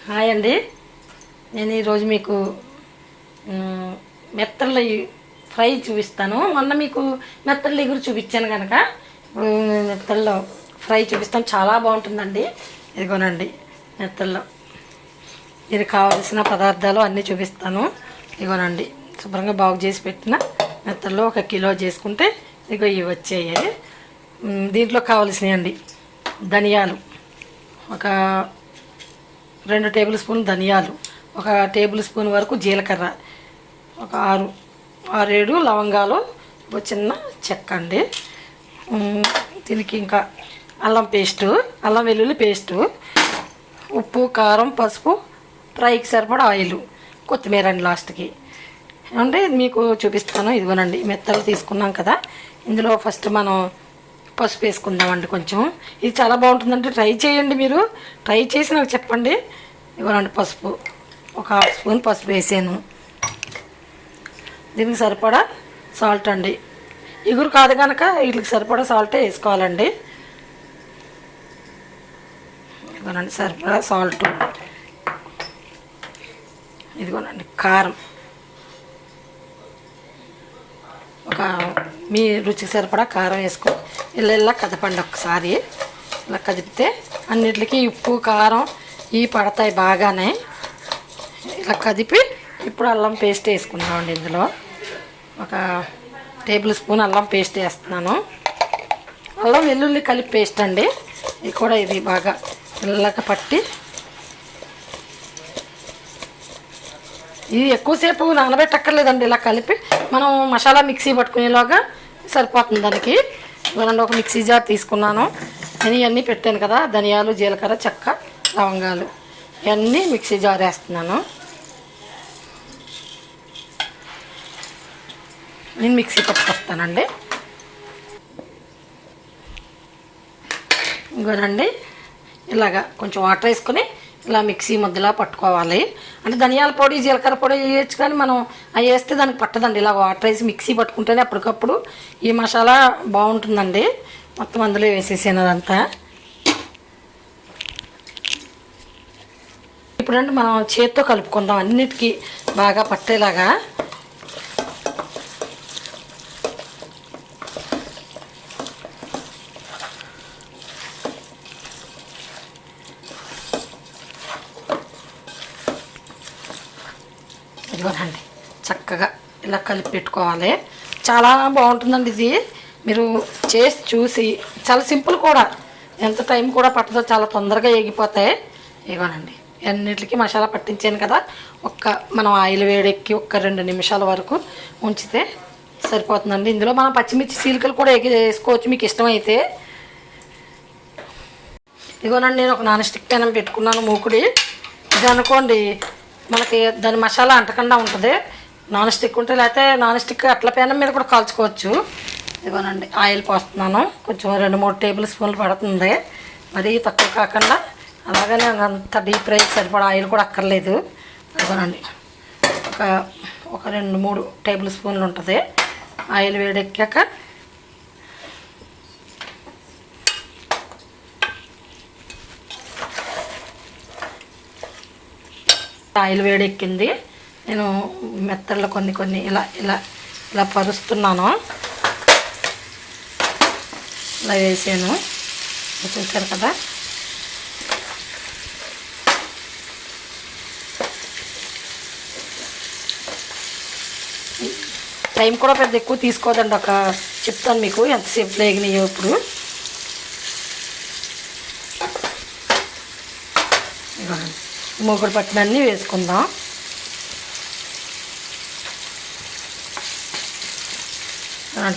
Hi అండి. నేను ఈరోజు మీకు మెత్తళ్ళ ఫ్రై చూపిస్తాను. మొన్న మీకు మెత్తళ్ళ ఎగురు చూపించాను కనుక ఇప్పుడు మెత్తళ్ళ ఫ్రై చూపిస్తాను. చాలా బాగుంటుందండి. ఇదిగోనండి మెత్తళ్ళ. దీనికి కావాల్సిన పదార్థాలు అన్నీ చూపిస్తాను. ఇదిగోనండి శుభ్రంగా బాగు చేసి పెట్టిన మెత్తల్లో 1 కిలో చేసుకుంటే ఇదిగో ఇవి వచ్చాయి. దీంట్లో కావాల్సినవి అండి ధనియాలు, ఒక 2 టేబుల్ స్పూన్ ధనియాలు, 1 టేబుల్ స్పూన్ వరకు జీలకర్ర, ఒక 6-7 లవంగాలు, ఒక చిన్న చెక్క అండి. దీనికి ఇంకా అల్లం పేస్టు, అల్లం వెల్లుల్లి పేస్టు, ఉప్పు, కారం, పసుపు, ఫ్రైకి సరిపడా ఆయిల్, కొత్తిమీర అండి లాస్ట్కి. అంటే మీకు చూపిస్తాను. ఇదిగోనండి మెత్తలు తీసుకున్నాం కదా, ఇందులో ఫస్ట్ మనం పసుపు వేసుకుందామండి కొంచెం. ఇది చాలా బాగుంటుందండి, ట్రై చేయండి. మీరు ట్రై చేసి నాకు చెప్పండి. ఇవ్వండి పసుపు, ఒక 1/2 స్పూన్ పసుపు వేసాను. దీనికి సరిపడా సాల్ట్ అండి. ఇగురు కాదు కనుక వీటికి సరిపడా సాల్టే వేసుకోవాలండి. ఇదిగోనండి సరిపడా సాల్ట్. ఇదిగోనండి కారం, ఒక మీ రుచికి సరిపడా కారం వేసుకో. ఇలా కదపండి ఒకసారి. ఇలా కదిపితే అన్నిటికీ ఉప్పు, కారం ఇవి పడతాయి బాగానే. ఇలా కదిపి ఇప్పుడు అల్లం పేస్ట్ వేసుకుందామండి. ఇందులో 1 టేబుల్ స్పూన్ అల్లం పేస్ట్ వేస్తున్నాను. అల్లం వెల్లుల్లి కలిపి పేస్ట్ అండి. ఇది కూడా ఇది బాగా ఇళ్ళక పట్టి ఇది ఎక్కువసేపు నానబెట్టక్కర్లేదండి. ఇలా కలిపి మనం మసాలా మిక్సీ పట్టుకునేలాగా సరిపోతుంది దానికి. ఇవ్వండి ఒక మిక్సీ జార్ తీసుకున్నాను. నేను ఇవన్నీ పెట్టాను కదా, ధనియాలు, జీలకర్ర, చెక్క, లవంగాలు, ఇవన్నీ మిక్సీ జార్ వేస్తున్నాను. నేను మిక్సీ పట్టుకొస్తానండి. ఇంకోనండి ఇలాగా కొంచెం వాటర్ వేసుకొని ఇలా మిక్సీ ముద్దలా పట్టుకోవాలి. అంటే ధనియాల పొడి, జీలకర్ర పొడి వేయచ్చు, కానీ మనం అవి వేస్తే దానికి పట్టదండి. ఇలా వాటర్ వేసి మిక్సీ పట్టుకుంటేనే అప్పటికప్పుడు ఈ మసాలా బాగుంటుందండి. మొత్తం అందులో వేసేసాను అదంతా. ఇప్పుడంటే మనం చేత్తో కలుపుకుందాం అన్నిటికీ బాగా పట్టేలాగా. ఇదిగోనండి చక్కగా ఇలా కలిపి పెట్టుకోవాలి. చాలా బాగుంటుందండి ఇది. మీరు చేసి చూసి, చాలా సింపుల్ కూడా, ఎంత టైం కూడా పట్టదో, చాలా తొందరగా ఏగిపోతాయి. ఇదిగోనండి అన్నిటికీ మసాలా పట్టించాను కదా, మనం ఆయిల్ వేడెక్కి 2 నిమిషాల వరకు ఉంచితే సరిపోతుందండి. ఇందులో మనం పచ్చిమిర్చి చీలికలు కూడా వేసుకోవచ్చు మీకు ఇష్టమైతే. ఇదిగోనండి నేను ఒక నాన్ స్టిక్ పెనం పెట్టుకున్నాను, మూకుడి. ఇది అనుకోండి మనకి దాని మసాలా అంటకుండా ఉంటుంది. నాన్ స్టిక్ ఉంటే, లేకపోతే నాన్ స్టిక్ అట్ల పెనం మీద కూడా కాల్చుకోవచ్చు. ఇదిగోనండి ఆయిల్ పోస్తున్నాను. కొంచెం 2-3 టేబుల్ స్పూన్లు పడుతుంది, మరీ తక్కువ కాకుండా. అలాగనే అంత డీప్ ఫ్రైకి సరిపడా ఆయిల్ కూడా అక్కర్లేదు. ఇదిగోనండి ఒక 2-3 టేబుల్ స్పూన్లు ఉంటుంది. ఆయిల్ వేడెక్కాక ఆయిల్ వేడెక్కింది. నేను మెత్తల్లో కొన్ని ఇలా ఇలా ఇలా పరుస్తున్నాను. ఇలా వేసాను, చూసారు కదా. టైం కూడా పెద్ద ఎక్కువ తీసుకోదండి. చెప్తాను మీకు ఎంతసేపు వేగినాయో. ఇప్పుడు మూకుడు పట్టినన్నీ వేసుకుందాం.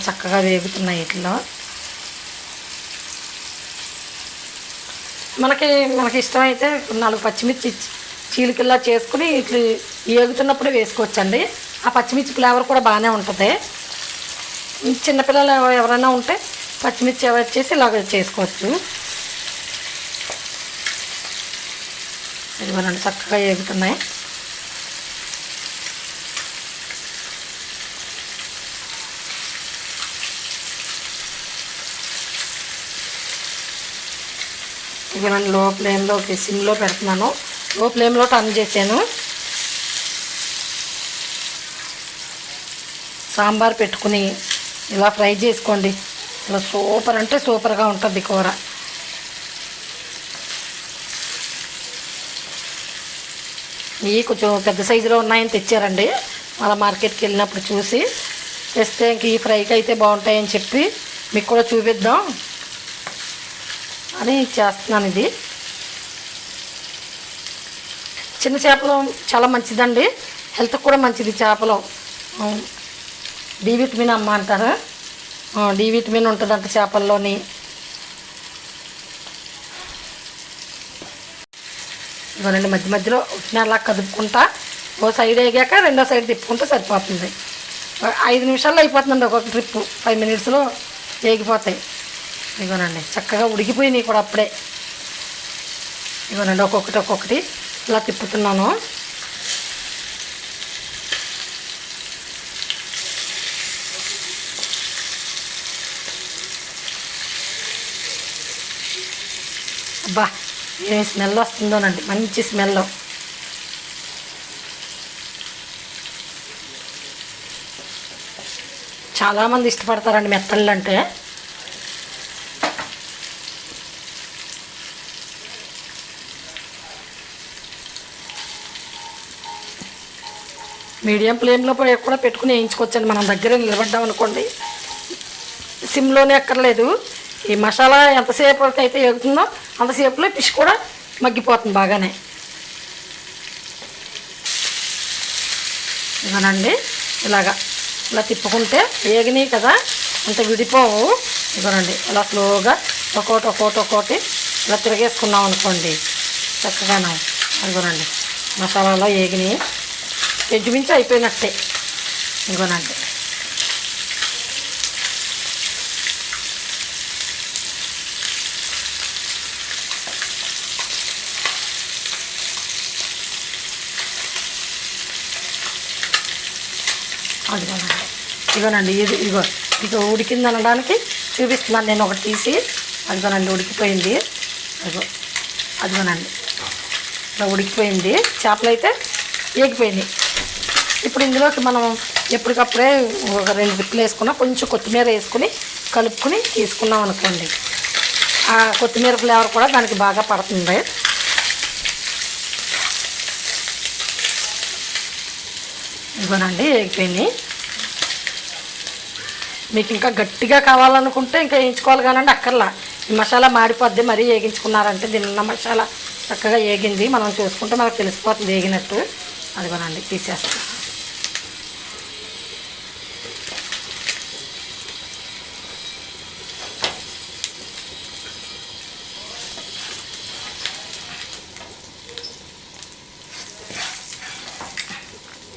చక్కగా వేగుతున్నాయి ఇట్లా. మనకి ఇష్టమైతే 4 పచ్చిమిర్చి చీలికల్లా చేసుకుని ఇట్లా వేగుతున్నప్పుడే వేసుకోవచ్చండి. ఆ పచ్చిమిర్చి ఫ్లేవర్ కూడా బాగానే ఉంటుంది. చిన్నపిల్లలు ఎవరైనా ఉంటే పచ్చిమిర్చి అవాయిడ్ చేసి ఇలాగ చేసుకోవచ్చు. ఇదిగోనండి చక్కగా వేగుతున్నాయి. ఇవి నేను లో ఫ్లేమ్లోకి సిమ్లో పెడుతున్నాను. లో ఫ్లేమ్లో టర్న్ చేశాను. సాంబార్ పెట్టుకుని ఇలా ఫ్రై చేసుకోండి. ఇలా సూపర్ అంటే సూపర్గా ఉంటుంది కూర. ఇవి కొంచెం పెద్ద సైజులో ఉన్నాయని తెచ్చారండి. అలా మార్కెట్కి వెళ్ళినప్పుడు చూసి తెస్తే ఇంక ఈ ఫ్రైకి అయితే బాగుంటాయని చెప్పి మీకు కూడా చూపిద్దాం అని చేస్తున్నాను. ఇది చిన్న చేపలు చాలా మంచిదండి, హెల్త్కి కూడా మంచిది. చేపలు డి విటమిన్ అమ్మ అంటారు. డి విటమిన్ ఉంటుందంట చేపల్లోని. ఇవన్నీ మధ్య మధ్యలో అలా కదుపుకుంటా ఓ సైడ్ వేగాక రెండో సైడ్ తిప్పుకుంటే సరిపోతుంది. 5 నిమిషాల్లో అయిపోతుందండి ఒక్కొక్క ట్రిప్పు. 5 మినిట్స్లో వేగిపోతాయి. ఇగోనండి చక్కగా ఉడికిపోయినాయి కూడా అప్పుడే. ఇగోనండి ఒక్కొక్కటి ఇలా తిప్పుతున్నాను. అబ్బా ఏం స్మెల్ వస్తుందోనండి, మంచి స్మెల్. చాలామంది ఇష్టపడతారండి మెత్తళ్ళు అంటే. మీడియం ఫ్లేమ్లో కూడా పెట్టుకుని వేయించుకోవచ్చండి. మనం దగ్గర నిలబడ్డాం అనుకోండి, సిమ్లోనే అక్కర్లేదు. ఈ మసాలా ఎంతసేపు అయితే ఎగుతుందో అంతసేపులో ఫిష్ కూడా మగ్గిపోతుంది బాగానే. ఇవనండి ఇలా తిప్పుకుంటే వేగినాయి కదా, అంత విడిపోవు. ఇవ్వనండి ఇలా స్లోగా ఒక్కోటి ఇలా తిరిగేసుకున్నాం అనుకోండి చక్కగాను. ఇదిగోనండి మసాలాలో వేగినాయి, ఇంచుమించు అయిపోయినట్టే. ఇదిగోనండి ఇదిగోనండి ఇదిగో ఉడికింది అనడానికి చూపిస్తున్నాను నేను ఒకటి తీసి. అదిగోనండి ఉడికిపోయింది. అదిగోనండి ఇలా ఉడికిపోయింది. చేపలు అయితే వేగిపోయినాయి. ఇప్పుడు ఇందులోకి మనం ఎప్పటికప్పుడే ఒక 2 దిక్కులు వేసుకున్నా, కొంచెం కొత్తిమీర వేసుకుని కలుపుకుని తీసుకున్నాం అనుకోండి, ఆ కొత్తిమీర ఫ్లేవర్ కూడా దానికి బాగా పడుతుంది. ఇదిగోనండి వేగిపోయినాయి. మీకు ఇంకా గట్టిగా కావాలనుకుంటే ఇంకా వేయించుకోవాలి కానండి, అక్కర్లా. ఈ మసాలా మాడిపోద్ది మరీ వేగించుకున్నారంటే. దీనిన్న మసాలా చక్కగా వేగింది, మనం చూసుకుంటే మనకు తెలిసిపోతుంది వేగినట్టు. అదిగోనండి తీసేస్తాం.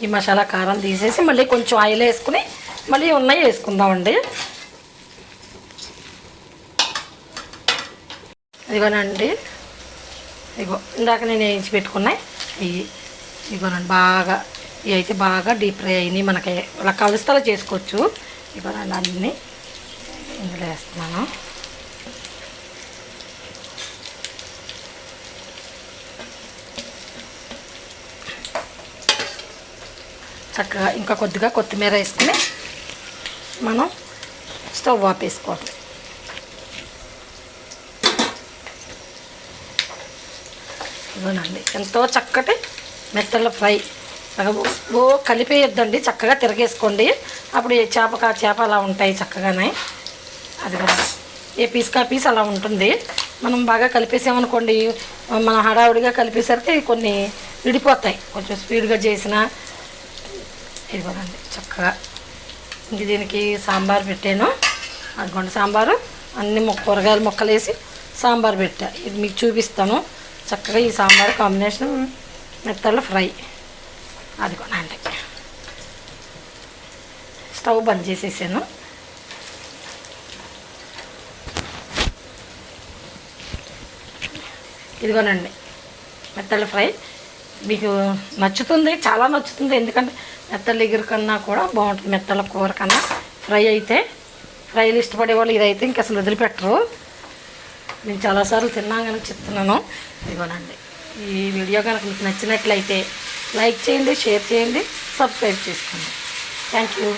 ఈ మసాలా కారం తీసేసి మళ్ళీ కొంచెం ఆయిల్ వేసుకుని మళ్ళీ ఉన్నాయి వేసుకుందామండి. ఇదిగోనండి ఇందాక నేను వేయించి పెట్టుకున్నాయి ఇదిగోనండి. బాగా ఇవి అయితే బాగా డీప్ ఫ్రై అయినాయి. మనకి ఇలా కలుస్తలా చేసుకోవచ్చు. ఇదిగోనండి అన్నీ ఇందులో వేస్తున్నాను. చక్కగా ఇంకా కొద్దిగా కొత్తిమీర వేసుకుని మనం స్టవ్ ఆపేసుకోవాలి. ఇవ్వనండి ఎంతో చక్కటి మెత్తల ఫ్రై. కలిపేయొద్దండి, చక్కగా తిరగేసుకోండి. అప్పుడు ఏ చేప చేప అలా ఉంటాయి చక్కగానే. అది కూడా ఏ పీస్కా పీస్ అలా ఉంటుంది. మనం బాగా కలిపేసామనుకోండి, మనం హడావుడిగా కలిపేసరికి కొన్ని విడిపోతాయి. కొంచెం స్పీడ్గా చేసిన ఇదిగోనండి చక్కగా. ఇంక దీనికి సాంబార్ పెట్టాను. అదిగోండి సాంబారు అన్ని కూరగాయల ముక్కలు వేసి సాంబార్ పెట్టా. ఇది మీకు చూపిస్తాను. చక్కగా ఈ సాంబార్ కాంబినేషన్ మెత్తల ఫ్రై. అదిగోనండి స్టవ్ బంద్ చేసేసాను. ఇదిగోనండి మెత్తల ఫ్రై. మీకు నచ్చుతుంది, చాలా నచ్చుతుంది. ఎందుకంటే మెత్తల ఎగురు కన్నా కూడా బాగుంటుంది. మెత్తల కూర కన్నా ఫ్రై అయితే, ఫ్రైలు ఇష్టపడే వాళ్ళు ఇదైతే ఇంక అసలు వదిలిపెట్టరు. నేను చాలాసార్లు తిన్నాను కానీ చెప్తున్నాను. ఇదిగోనండి ఈ వీడియో కనుక మీకు నచ్చినట్లయితే లైక్ చేయండి, షేర్ చేయండి, సబ్స్క్రైబ్ చేసుకోండి. Thank you.